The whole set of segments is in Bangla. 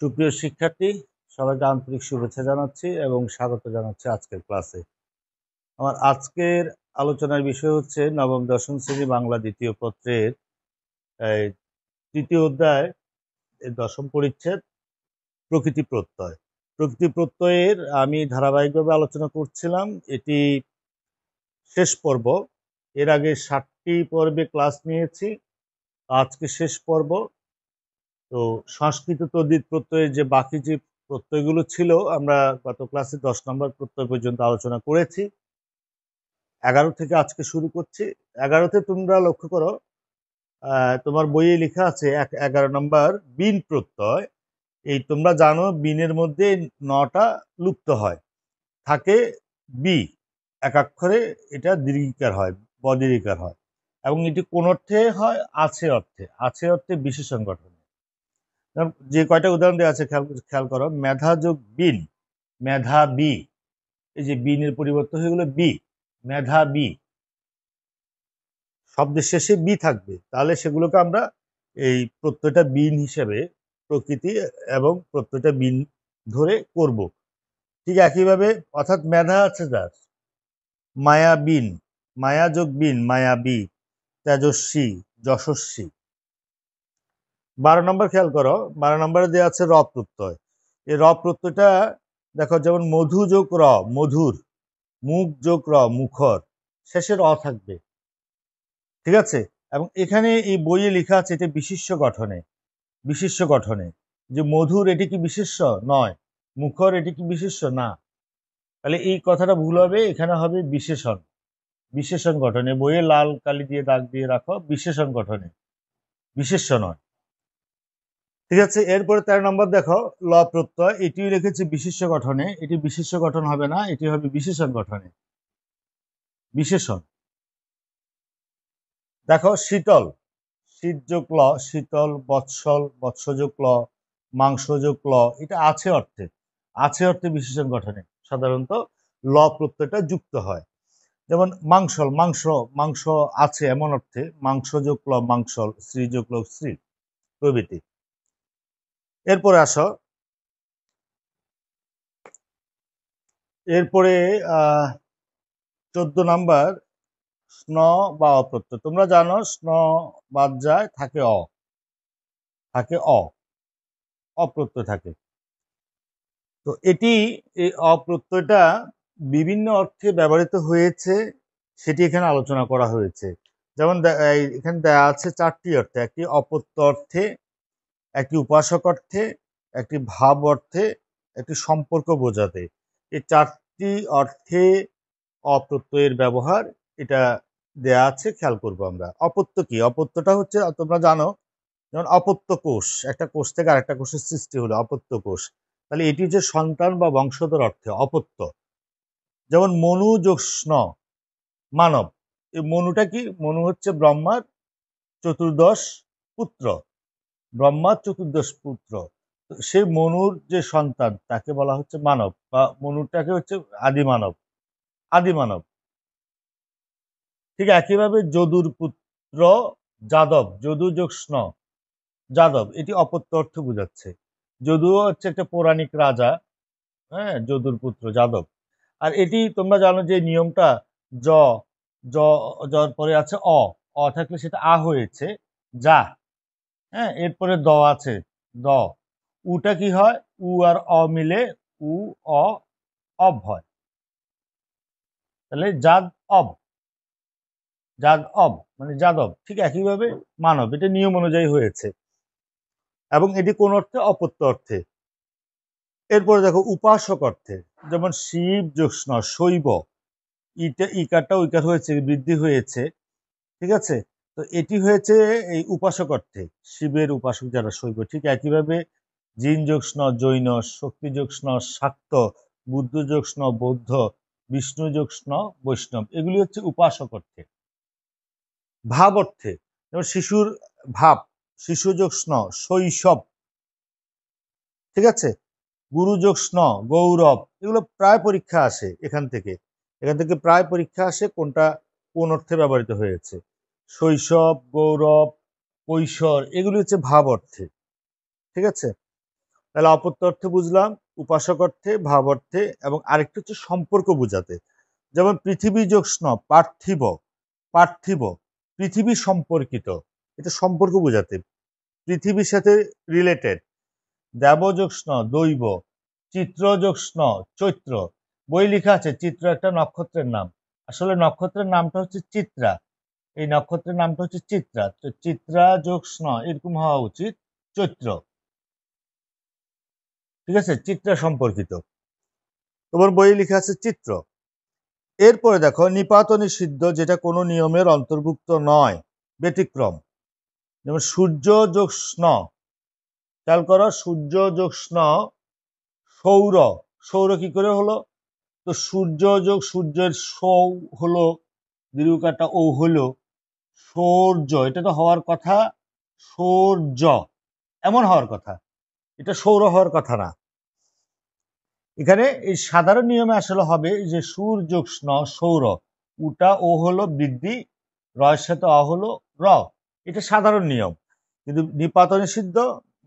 সুপ্রিয় শিক্ষার্থী, সবাইকে আন্তরিক শুভেচ্ছা জানাচ্ছি এবং স্বাগত জানাচ্ছি আজকের ক্লাসে। আমার আজকের আলোচনার বিষয় হচ্ছে নবম দশম শ্রেণী বাংলা দ্বিতীয় পত্রের তৃতীয় অধ্যায় দশম পরিচ্ছেদ প্রকৃতি প্রত্যয়। প্রকৃতি প্রত্যয়ের আমি ধারাবাহিকভাবে আলোচনা করছিলাম। এটি শেষ পর্ব। এর আগে 7টি পর্বে ক্লাস নিয়েছি, আজকে শেষ পর্ব। তো সংস্কৃত তদ্ধিত প্রত্যয়ের যে বাকি যে প্রত্যয়গুলো ছিল, আমরা গত ক্লাসে 10 নম্বর প্রত্যয় পর্যন্ত আলোচনা করেছি। 11 থেকে আজকে শুরু করছি। 11তে তোমরা লক্ষ্য করো, তোমার বইয়ে লেখা আছে 11 নম্বর বিন প্রত্যয়। এই তোমরা জানো বিনের মধ্যে 9টা লুপ্ত হয়, থাকে বি একাক্ষরে, এটা দীর্ঘিকার হয়, বদীর্ঘিকার হয়, এবং এটি কোন অর্থে হয়? আছে অর্থে। আছে অর্থে বিশেষণ গঠন। যে কয়টা উদাহরণ দেওয়া আছে খেয়াল করো। মেধা যোগ বিন, মেধাবী। এই যে বিনের পরিবর্তন হয়ে গেল বি, মেধাবী। শব্দের শেষে বি থাকবে, তাহলে সেগুলোকে আমরা এই প্রত্যয়টা বিন হিসেবে প্রকৃতি এবং প্রত্যয়টা বিন ধরে করব। ঠিক একইভাবে, অর্থাৎ মেধা আছে যার, মায়াবিন, মায়া যোগ বিন, মায়াবী, তেজস্বী, যশস্বী। 12 নম্বর খেয়াল করো, 12 নম্বরে দেওয়া আছে র প্রত্যয়। এই র প্রত্যয়টা দেখো, যেমন মধু যোগ র, মধুর, মুখ যোগ র, মুখর, শেষের অ থাকবে। ঠিক আছে? এবং এখানে এই বইয়ে লেখা আছে এটা বিশেষ্য গঠনে। বিশেষ্য গঠনে যে মধুর, এটি কি বিশেষ্য? নয়। মুখর, এটি কি বিশেষ্য? না। তাহলে এই কথাটা ভুল হবে, এখানে হবে বিশেষণ। বিশেষণ গঠনে, বইয়ে লাল কালি দিয়ে দাগ দিয়ে রাখো, বিশেষণ গঠনে, বিশেষ্য নয়। ঠিক আছে? এরপরে 13 নম্বর দেখো, ল প্রত্যয়, এটিও লিখেছে বিশেষ্য গঠনে। এটি বিশেষ্য গঠন হবে না, এটি হবে বিশেষণ গঠনে, বিশেষণ। দেখো, শীতল, শীত যোগ ল, শীতল, বৎসল, বৎস যোগ ল, মাংস যোগ ল, এটা আছে অর্থে। আছে অর্থে বিশেষণ গঠনে সাধারণত ল প্রত্যয়টা যুক্ত হয়। যেমন মাংসল, মাংস, মাংস আছে এমন অর্থে মাংস যোগ ল, মাংসল, শ্রী যোগ ল, শ্রী, প্রভৃতি। এরপরে আসো, এরপরে 14 নাম্বার স্ন বা অপ্রত্যয়। তোমরা জানো স্ন বাদ যায়, থাকে অ, থাকে অপ্রত্যয় থাকে। তো এটি, এই অপ্রত্যয়টা বিভিন্ন অর্থে ব্যবহৃত হয়েছে, সেটি এখানে আলোচনা করা হয়েছে। যেমন এখানে দেয়া আছে 4টি অর্থে, একটি অপত্য অর্থে, একটি উপাসক অর্থে, একটি ভাব অর্থে, একটি সম্পর্ক বোঝাতে। এই 4টি অর্থে অপ্রত্যয়ের ব্যবহার এটা দেয়া আছে, খেয়াল করবো আমরা। অপত্য কি? অপত্যটা হচ্ছে, তোমরা জানো, যেমন অপত্য কোষ, একটা কোষ থেকে আরেকটা কোষের সৃষ্টি হলো অপত্য কোষ। তাহলে এটি হচ্ছে সন্তান বা বংশধর অর্থে অপত্য। যেমন মনু যোগ স্ন, মানব। এই মনুটা কি? মনু হচ্ছে ব্রহ্মার 14 পুত্র, ব্রহ্মার 14 পুত্র। সেই মনুর যে সন্তান তাকে বলা হচ্ছে মানব, বা মনুটাকে হচ্ছে আদি মানব, আদি মানব। ঠিক একইভাবে যদুর পুত্র যাদব, যদু যোগ স্ন, যাদব, এটি অপত্য অর্থ বোঝাচ্ছে। যদুও হচ্ছে একটা পৌরাণিক রাজা, হ্যাঁ, যদুর পুত্র যাদব। আর এটি তোমরা জানো যে নিয়মটা, জ জ জর পরে আছে অ, অ থাকলে সেটা আ হয়েছে যা, হ্যাঁ, এরপরে দ আছে দ, উটা কি হয়? উ আর অ মিলে উ অ অব হয়। তাহলে যাদ অব, যাদ অব মানে যাদব। ঠিক একইভাবে মানব, এটা নিয়ম অনুযায়ী হয়েছে, এবং এটি কোন অর্থে? অপত্য অর্থে। এরপরে দেখো উপাসক অর্থে, যেমন শিব জ্যোৎস্ন, শৈব, ইকারটা উইকার হয়েছে, বৃদ্ধি হয়েছে। ঠিক আছে? তো এটি হয়েছে এই উপাসক অর্থে, শিবের উপাসক যারা শৈব। ঠিক একইভাবে জিন যোগস্ন, জৈন, শক্তি যোগস্ন, শাক্ত, বুদ্ধ যোগস্ন, বৌদ্ধ, বিষ্ণু যোগস্ন, বৈষ্ণব, এগুলি হচ্ছে উপাসক অর্থে। ভাব অর্থে, যেমন শিশুর ভাব, শিশু যোগস্ন, শৈশব। ঠিক আছে? গুরু যোগস্ন, গৌরব, এগুলো প্রায় পরীক্ষা আসে এখান থেকে, প্রায় পরীক্ষা আসে কোনটা কোন অর্থে ব্যবহৃত হয়েছে। শৈশব, গৌরব, কৈশোর, এগুলি হচ্ছে ভাব অর্থে। ঠিক আছে? তাহলে অপত্য অর্থে বুঝলাম, উপাসক অর্থে, ভাব অর্থে, এবং আরেকটা হচ্ছে সম্পর্ক বোঝাতে। যেমন পৃথিবী যোগ স্ন, পার্থিব, পার্থিব পৃথিবী সম্পর্কিত, এটা সম্পর্ক বোঝাতে, পৃথিবীর সাথে রিলেটেড। দেব যোগ স্ন, দৈব। চিত্র যোগ স্ন, চৈত্র। বই লেখা আছে চিত্র একটা নক্ষত্রের নাম, আসলে নক্ষত্রের নামটা হচ্ছে চিত্রা, এই নক্ষত্রের নামটা হচ্ছে চিত্রা। তো চিত্রা যোগ স্ন এরকম হওয়া উচিত, চৈত্র। ঠিক আছে, চিত্রা সম্পর্কিত, তোমার বইয়ে লেখা আছে চিত্র। এরপরে দেখো নিপাত নিষিদ্ধ, যেটা কোনো নিয়মের অন্তর্ভুক্ত নয়, ব্যতিক্রম। যেমন সূর্য যোগ স্ন, খেয়াল করো, সূর্য যোগ স্ন, সৌর। সৌর কি করে হলো? তো সূর্য যোগ সূর্যের সৌ হলো, দীর্ঘকারটা ও হলো, সৌর্য, এটা তো হওয়ার কথা সৌর্য, এমন হওয়ার কথা, এটা সৌর হওয়ার কথা না। এখানে এই সাধারণ নিয়মে আসলে হবে যে সূর্য যোগ স্ন, সৌর, উটা ও হলো বৃদ্ধি, রয়ের সাথে অ হলো র, এটা সাধারণ নিয়ম। কিন্তু নিপাত নিষিদ্ধ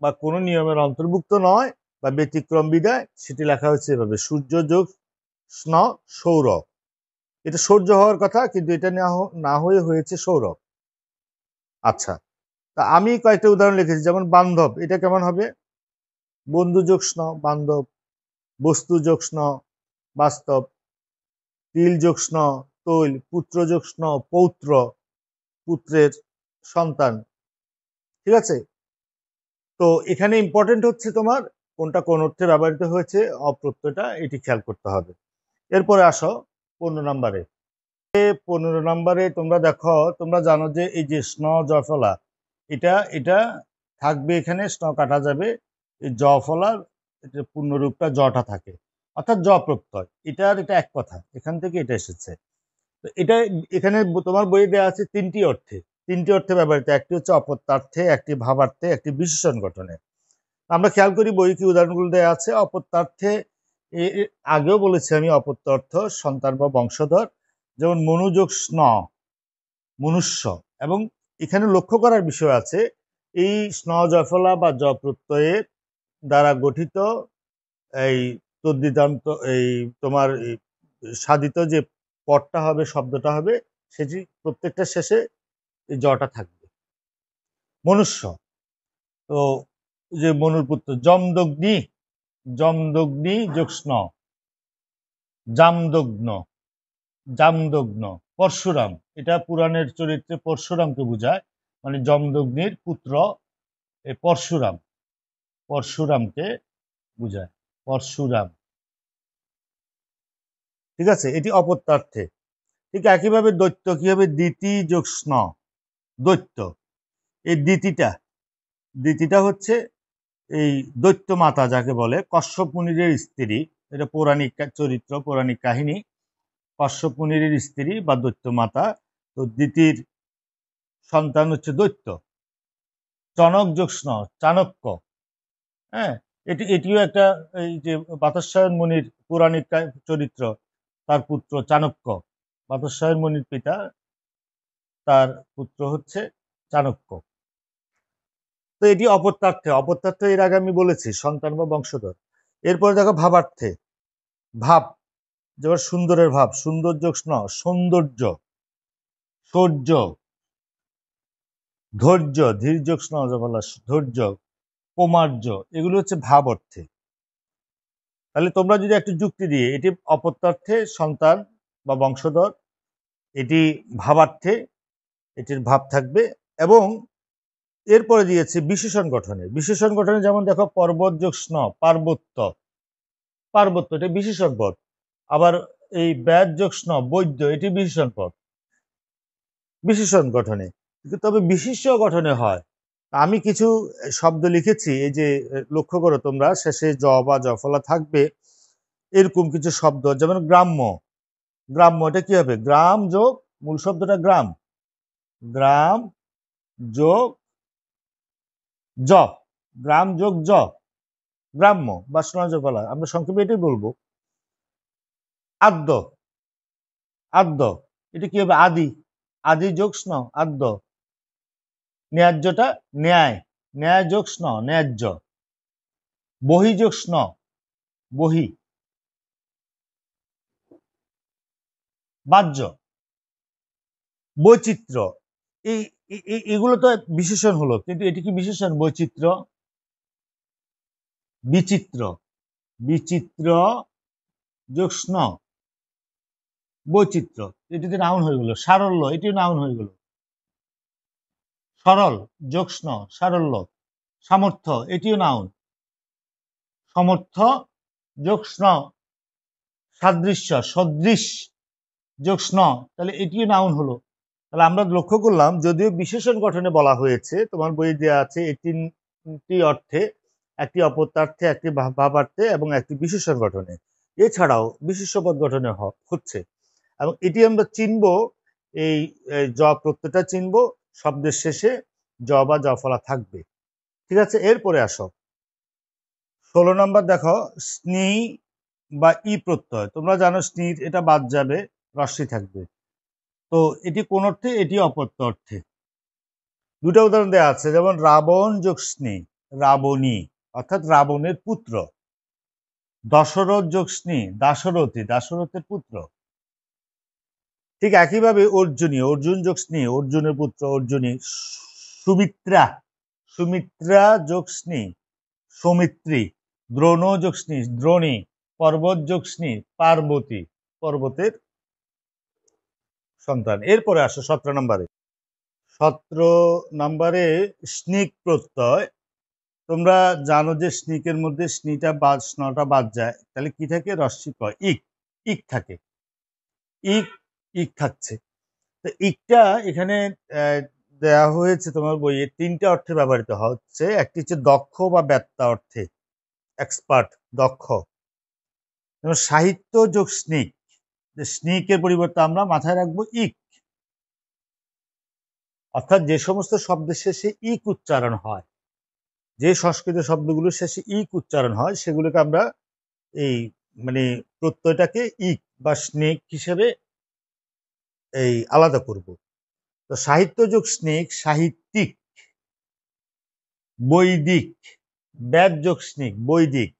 বা কোনো নিয়মের অন্তর্ভুক্ত নয় বা ব্যতিক্রম বিদায়, সেটি লেখা হয়েছে এভাবে, সূর্য যোগ স্ন, সৌর। এটা সূর্য হওয়ার কথা, কিন্তু এটা না হয়ে হয়েছে সৌর। আচ্ছা, তা আমি কয়েকটা উদাহরণ লিখেছি, যেমন বান্ধব, এটা কেমন হবে? বন্ধু যোগ স্ন, বান্ধব। বস্তু যোগ স্ন, বাস্তব। তিল যোগ স্ন, তৈল। পুত্র যোগ স্ন, পৌত্র, পুত্রের সন্তান। ঠিক আছে, তো এখানে ইম্পর্টেন্ট হচ্ছে তোমার কোনটা কোন অর্থে ব্যবহৃত হয়েছে, অপ্রত্যয়টা, এটি খেয়াল করতে হবে। এরপরে আসো 15 নম্বরে। 15 নম্বরে তোমরা দেখো, তোমরা জানো যে এই যে স্ন জফলা, এটা এটা থাকবে এখানে, স্ন কাটা যাবে, এই জফলার পূর্ণরূপটা জটা থাকে, অর্থাৎ জ প্রত্যয়, এটা এক কথা, এখান থেকে এটা এসেছে। তো এটা এখানে তোমার বইয়ে দেওয়া আছে তিনটি অর্থে ব্যবহৃত, একটি হচ্ছে অপত্যার্থে, একটি ভাবার্থে, একটি বিশেষণ গঠনে। আমরা খেয়াল করি বই কি উদাহরণগুলো দেওয়া আছে। অপত্যার্থে আগেও বলেছি আমি, অপত্য অর্থ সন্তান বা বংশধর, যেমন মনোযোগ স্ন, মনুষ্য। এবং এখানে লক্ষ্য করার বিষয় আছে, এই স্ন জফলা বা জ প্রত্যয়ের দ্বারা গঠিত এই তদ্বিদান্ত, এই তোমার সাধিত যে পদটা হবে, শব্দটা হবে, সেটি প্রত্যেকটা শেষে এই জটা থাকবে, মনুষ্য। তো যে মনুর পুত্র, যমদগ্নি, যমদগ্নি যোগ স্ন, জামদগ্ন, জামদগ্ন। পরশুরাম, এটা পুরাণের চরিত্রে পরশুরামকে বোঝায়, মানে যমদগ্নির পুত্র পরশুরাম, পরশুরামকে বোঝায়, পরশুরাম। ঠিক আছে, এটি অপত্যার্থে। ঠিক একইভাবে দৈত্য কি হবে? দ্বিতি যোগ স্ন, দৈত্য। এই দ্বিতীটা হচ্ছে এই দৈত্য মাতা যাকে বলে, কশ্যপ মুনিরের স্ত্রী, এটা পৌরাণিক চরিত্র, পৌরাণিক কাহিনী। কশ্যপ মুনিরের স্ত্রী বা দৈত্য মাতা, তো দ্বিতীর সন্তান হচ্ছে দৈত্য। চনক যোগ স্ন, চাণক্য। হ্যাঁ, এটিও একটা, এই যে বাতস্যায়ন মুনির পৌরাণিক চরিত্র, তার পুত্র চাণক্য, বাতস্যায়ন মুনির পিতা, তার পুত্র হচ্ছে চাণক্য। তো এটি অপত্যার্থে এর আগে আমি বলেছি, সন্তান বা বংশধর। এরপরে দেখো ভাবার্থে, ভাব, যেমন সুন্দরের ভাব, সুন্দর যোগ স্ন, সৌন্দর্য, সৌর্য। ধৈর্য, ধীর যোগ স্ন বলা, ধৈর্য, কৌমার্য, এগুলো হচ্ছে ভাব অর্থে। তাহলে তোমরা যদি একটু যুক্তি দিয়ে, এটি অপত্যার্থে সন্তান বা বংশধর, এটি ভাবার্থে, এটির ভাব থাকবে, এবং এরপরে দিয়েছে বিশেষণ গঠনে। বিশেষণ গঠনে যেমন দেখো, পর্বত যোগ স্ন, পার্বত্য, পার্বত্য, এটা বিশেষণ পদ। আবার এই ব্যাদ যোগ স্ন, বৈদ্য, এটি বিশেষণ পদ, বিশেষণ গঠনে। তবে বিশিষ্ট গঠনে হয়। আমি কিছু শব্দ লিখেছি, এই যে লক্ষ্য করো তোমরা, শেষে জ বা জফলা থাকবে এরকম কিছু শব্দ, যেমন গ্রাম্য, গ্রাম্য, এটা কি হবে? গ্রাম যোগ মূল শব্দটা গ্রাম, গ্রাম যোগ জ, গ্রাম যোগ জ, গ্রাম্য বা স্নজফলা, আমরা সংক্ষেপে এটাই বলবো। আদ্য, আদ্য, এটা কি হবে? আদি, আদি যোগ স্ন, আদ্য। ন্যায্যটা ন্যায়, ন্যায় যোগ স্ন, ন্যায্য। বহি যোগ স্ন, বহি। বাহ্য, বৈচিত্র্য, এগুলো তো বিশেষণ হলো, কিন্তু এটি কি বিশেষণ? বৈচিত্র্য, বিচিত্র, বিচিত্র যোগ স্ন, বৈচিত্র্য, এটিতে নাউন হয়ে গেল। সারল্য, এটিও নাউন হয়ে গেল। সরল যোগ স্ন, সারল্য। সামর্থ্য, এটিও নাউন। সমর্থ যোগ স্ন, সাদৃশ্য, সদৃশ যোগ স্ন, তাহলে এটিও নাউন হলো। তাহলে আমরা লক্ষ্য করলাম, যদিও বিশেষণ গঠনে বলা হয়েছে, তোমার বই দেওয়া আছে এই তিনটি অর্থে, একটি অপত্যার্থে, একটি ভাবার্থে এবং একটি বিশেষণ গঠনে। এছাড়াও বিশেষ্যপদ গঠনে হচ্ছে, এবং এটি আমরা চিনব, এই জ প্রত্যয়টা চিনব, শব্দের শেষে জ বা জ ফলা থাকবে। ঠিক আছে, এরপরে আসো 16 নম্বর দেখো, স্নি বা ই প্রত্যয়। তোমরা জানো স্নি, এটা বাদ যাবে, রস্যি থাকবে। তো এটি কোন অর্থে? এটি অপত্য অর্থে। দুটা উদাহরণ দেওয়া আছে, যেমন রাবণ যোগ স্নি, রাবণী, অর্থাৎ রাবণের পুত্র। দশরথ যোগ স্নি, দাশরথী, দাশরথের পুত্র। ঠিক একইভাবে অর্জুনী, অর্জুন যোগ স্নি, অর্জুনের পুত্র অর্জুনী। সুমিত্রা, সুমিত্রা যোগ স্নি, সৌমিত্রী। দ্রোণ যোগ স্নি, দ্রোণী। পর্বত যোগ স্নি, পার্বতী, পর্বতের সন্তান। এরপরে আসো 17 নম্বরে। 17 নম্বরে স্নিক প্রত্যয়। তোমরা জানো যে স্নিকের মধ্যে স্নিটা বাদ, স্নটা বাদ যায়, তাহলে কি থাকে? রস্যি ক, ইক, ইক থাকে, ইক, ইক থাকছে। তো ইকটা এখানে দেয়া হয়েছে তোমার বইয়ে, তিনটা অর্থে ব্যবহৃত হচ্ছে। একটি হচ্ছে দক্ষ বা বেত্তা অর্থে, এক্সপার্ট, দক্ষ। যেমন সাহিত্য যোগ স্নিক, স্নিকের পরিবর্তে আমরা মাথায় রাখবো ইক, অর্থাৎ যে সমস্ত শব্দের শেষে ইক উচ্চারণ হয়, যে সংস্কৃত শব্দগুলোর শেষে ইক উচ্চারণ হয়, সেগুলোকে আমরা এই মানে প্রত্যয়টাকে ইক বা স্নেক হিসেবে এই আলাদা করব। তো সাহিত্য যোগ স্নেক, সাহিত্যিক। বৈদিক, বেদ যোগ স্নিক, বৈদিক।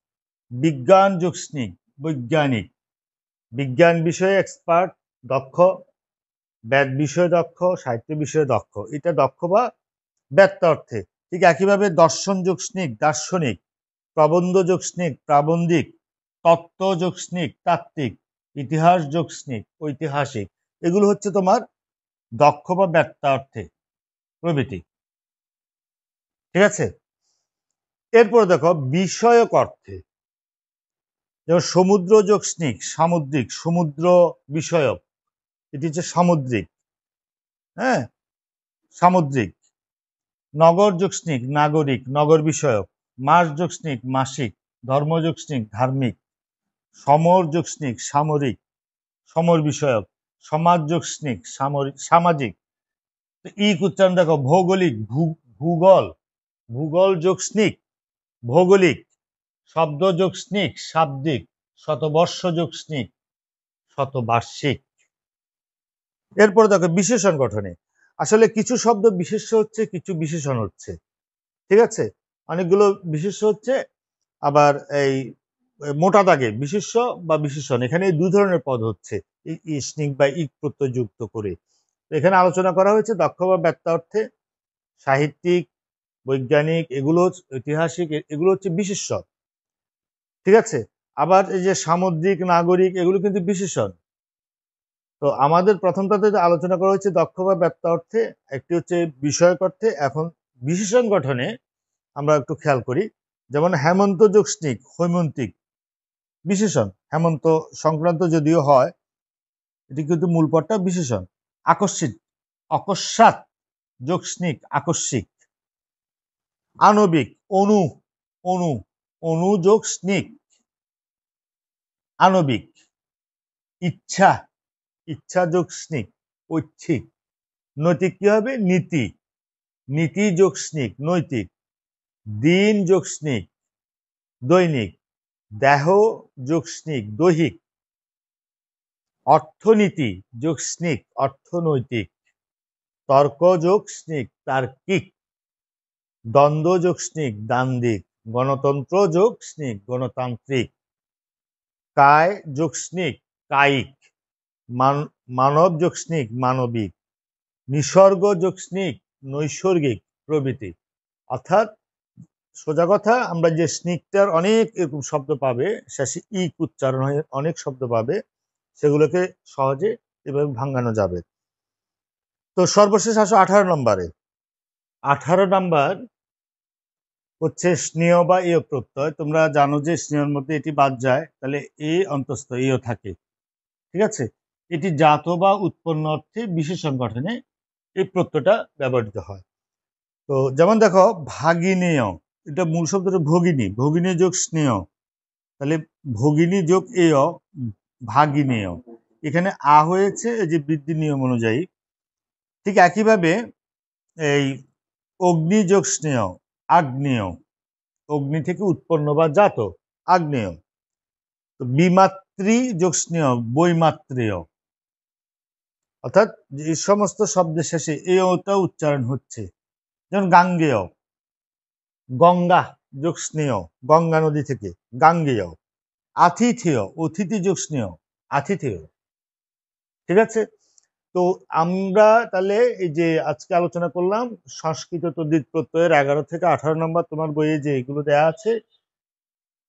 বিজ্ঞান যোগ স্নিক, বৈজ্ঞানিক। বিজ্ঞান বিষয়ে এক্সপার্ট, দক্ষ। বেদ বিষয়ে দক্ষ, সাহিত্য বিষয়ে দক্ষ, এটা দক্ষ বা ব্যক্ত অর্থে। ঠিক একইভাবে দর্শন যোগ স্নিক, দার্শনিক। প্রবন্ধ যোগ স্নিক, প্রাবন্ধিক। তত্ত্ব যোগ স্নিক, তাত্ত্বিক। ইতিহাস যোগ স্নিক, ঐতিহাসিক। এগুলো হচ্ছে তোমার দক্ষ বা ব্যক্ত অর্থে প্রভৃতি। ঠিক আছে, এরপর দেখো বিষয়ক অর্থে, যেমন সমুদ্র যোগ স্নিক, সামুদ্রিক, সমুদ্র বিষয়ক, এটি হচ্ছে সামুদ্রিক। হ্যাঁ, সামুদ্রিক। নগর যোগ স্নিক, নাগরিক, নগর বিষয়ক। মাস যোগ স্নিক, মাসিক। ধর্ম যোগ স্নিক, ধার্মিক। সমর যোগ স্নিক, সামরিক, সমর বিষয়ক। সমাজ যোগ স্নিক, সামরিক, সামাজিক। ইক উচ্চারণ দেখো, ভৌগোলিক, ভূগোল, ভূগোল যোগ স্নিক, ভৌগোলিক। শব্দ যোগ স্নিক, শাব্দিক। শতবর্ষ যোগ স্নিক, শতবার্ষিক। এরপর দেখো বিশেষণ গঠনে, আসলে কিছু শব্দ বিশেষ্য হচ্ছে, কিছু বিশেষণ হচ্ছে। ঠিক আছে, অনেকগুলো বিশেষ্য হচ্ছে, আবার এই মোটা দাগে বিশেষ্য বা বিশেষণ, এখানে দুই ধরনের পদ হচ্ছে, স্নিক বা ইক প্রত্যয় যুক্ত করে। এখানে আলোচনা করা হয়েছে দক্ষ বা ব্যক্ত অর্থে, সাহিত্যিক, বৈজ্ঞানিক, এগুলো ঐতিহাসিক, এগুলো হচ্ছে বিশেষ্য। ঠিক আছে, আবার এই যে সামুদ্রিক, নাগরিক, এগুলো কিন্তু বিশেষণ। তো আমাদের প্রথমটাতে আলোচনা করা হয়েছে দক্ষ বা ব্যক্ত অর্থে, একটি হচ্ছে বিষয়ক অর্থে। এখন বিশেষণ গঠনে আমরা একটু খেয়াল করি, যেমন হেমন্ত যোগ স্নিক, হৈমন্তিক, বিশেষণ। হেমন্ত সংক্রান্ত যদিও হয়, এটি কিন্তু মূল পদটা বিশেষণ। আকস্মিক, অকস্মাৎ যোগ স্নিক, আকস্মিক। আণবিক, অণু, অণু, অণু যোগ স্নিক, আণবিক। ইচ্ছা, ইচ্ছা যোগ স্নিক, ঐচ্ছিক। নৈতিক কি হবে? নীতি, নীতি যোগ স্নিক, নৈতিক। দিন যোগ স্নিক, দৈনিক। দেহ যোগ স্নিক, দৈহিক। অর্থনীতি যোগ স্নিক, অর্থনৈতিক। তর্ক যোগ স্নিক, তার্কিক। দ্বন্দ্ব যোগ স্নিক, দ্বান্দ্বিক। গণতন্ত্র যোগ স্নিক, গণতান্ত্রিক। কায় যোগ স্নিক, কায়িক। মানব যোগ স্নিক, মানবিক। নিসর্গ যোগ স্নিক, নৈসর্গিক প্রভৃতি। অর্থাৎ সোজা কথা, আমরা যে স্নিকটার অনেক এরকম শব্দ পাবে, শেষে ইক উচ্চারণ হয়ে অনেক শব্দ পাবে, সেগুলোকে সহজে এভাবে ভাঙানো যাবে। তো সর্বশেষ আসো 18 নম্বরে। 18 নাম্বার হচ্ছে স্নেহ বা এ প্রত্যয়। তোমরা জানো যে স্নেহের মধ্যে এটি বাদ যায়, তাহলে এ অন্তস্থ এও থাকে। ঠিক আছে, এটি জাত বা উৎপন্ন অর্থে বিশেষণ গঠনে এই প্রত্যয়টা ব্যবহৃত হয়। তো যেমন দেখো ভাগিনেয়, এটা মূল শব্দটা ভগিনী, ভগিনী যোগ স্নেহ, তাহলে ভগিনী যোগ এয় ভাগিনেয়। এখানে আ হয়েছে এই যে বৃদ্ধি নিয়ম অনুযায়ী। ঠিক একইভাবে এই অগ্নি যোগ স্নেহ, আগ্নেয়, অগ্নি থেকে উৎপন্ন বা জাত, আগ্নেয়। তো বিমাতৃ যোগ স্নেহ, বৈমাত্রেয়। অর্থাৎ এই সমস্ত শব্দের শেষে এওটা উচ্চারণ হচ্ছে। যেমন গাঙ্গেয়, গঙ্গা যোগ স্নেহ, গঙ্গা নদী থেকে, গাঙ্গেয়। আতিথেয়, অতিথি যোগ স্নেহ, আতিথেয়। ঠিক আছে, তো আমরা তাহলে এই যে আজকে আলোচনা করলাম সংস্কৃত তদ্ধিত প্রত্যয়ের 11 থেকে 18 নম্বর তোমার বইয়ে যে এগুলো দেয়া আছে,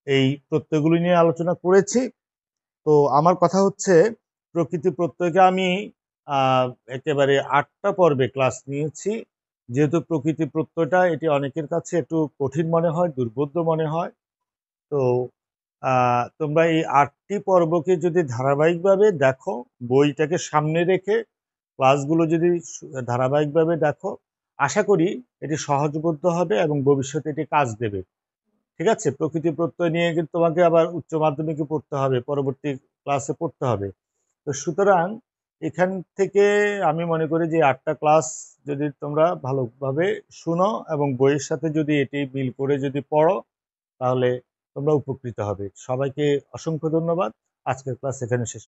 এই প্রত্যয়গুলি নিয়ে আলোচনা করেছি। তো আমার কথা হচ্ছে, প্রকৃতি প্রত্যয়কে আমি একেবারে 8টা পর্বে ক্লাস নিয়েছি। যেহেতু প্রকৃতি প্রত্যয়টা এটি অনেকের কাছে একটু কঠিন মনে হয়, দুর্বোধ্য মনে হয়। তো তোমরা এই 8টি পর্বকে যদি ধারাবাহিকভাবে দেখো, বইটাকে সামনে রেখে ক্লাসগুলো যদি ধারাবাহিকভাবে দেখো, আশা করি এটি সহজবোধ্য হবে এবং ভবিষ্যতে এটি কাজ দেবে। ঠিক আছে, প্রকৃতি প্রত্যয় নিয়ে কিন্তু তোমাকে আবার উচ্চ মাধ্যমিকে পড়তে হবে, পরবর্তী ক্লাসে পড়তে হবে। তো সুতরাং এখান থেকে আমি মনে করি যে 8টা ক্লাস যদি তোমরা ভালোভাবে শুনো এবং বইয়ের সাথে যদি এটি মিল করে যদি পড়ো, তাহলে তোমরা উপকৃত হবে। সবাইকে অসংখ্য ধন্যবাদ। আজকের ক্লাস এখানে শেষ।